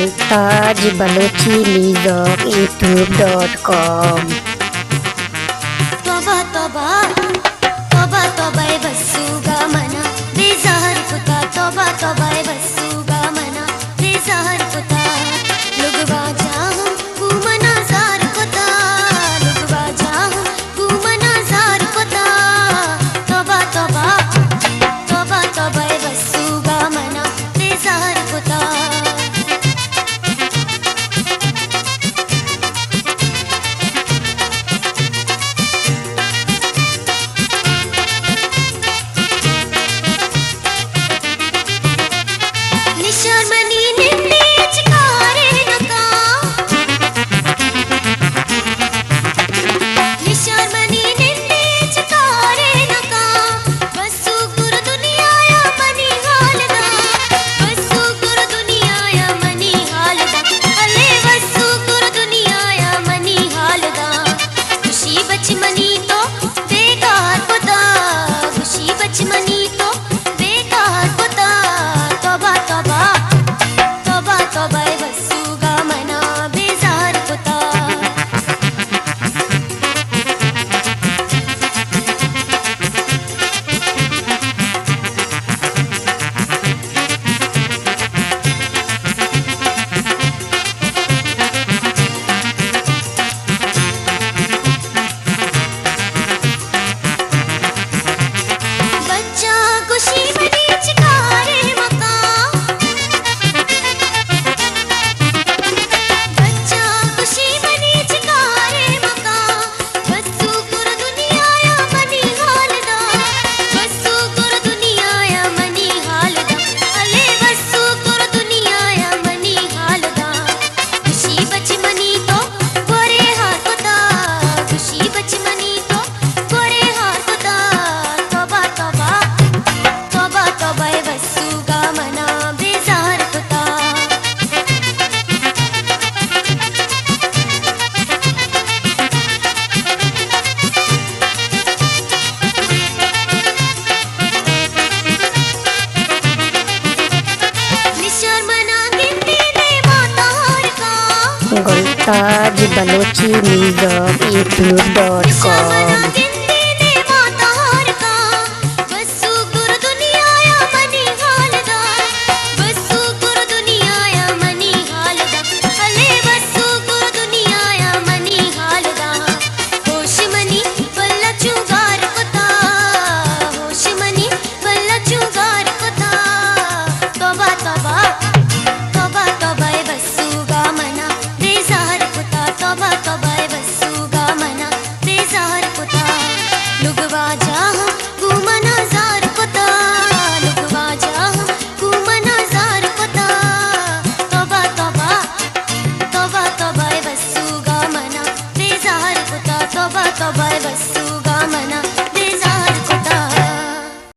मुल्ताज Balochi लीज़ोक youtube.com। तोबा तोबा तोबा तोबा बसूगा मना बेज़हर खुदा तोबा तोबा बसूगा मना बेज़हर खुदा लुगवा जाऊं घूमना ज़ार खुदा लुगवा जाऊं घूमना ज़ार खुदा तोबा तोबा तोबा तोबा बसूगा मना बेज़हर खुदा। शर्मनी निन्ने चिकारे नका शर्मनी निन्ने चिकारे नका बसु गुर दुनिया या मनी हालदा बसु गुर दुनिया या मनी हालदा अले बसु गुर दुनिया या मनी हालदा खुशी बचमनी तो बेकार खुदा खुशी बचमनी तो बेकार खुदा तोबा तोबा तोबा तोबा बसूगा मना बेज़ार खुदा। बच्चा खुशी मनी चिकारे मका बच्चा खुशी मनी चिकारे मका बसु गुर दुनिया या मनी हालदा बसु गुर दुनिया या मनी हालदा अले बसु गुर दुनिया या मनी हालदा खुशी बचमनी तो गोरे हाथ खुदा खुशी बचमनी तो गोरे हाथ खुदा तोबा तोबा तोबा तोबा बसूगा मना बेज़ार खुदा। शर्मना गिनती दे मातार का मुल्ताज बलोची लीज़ोक youtube.com।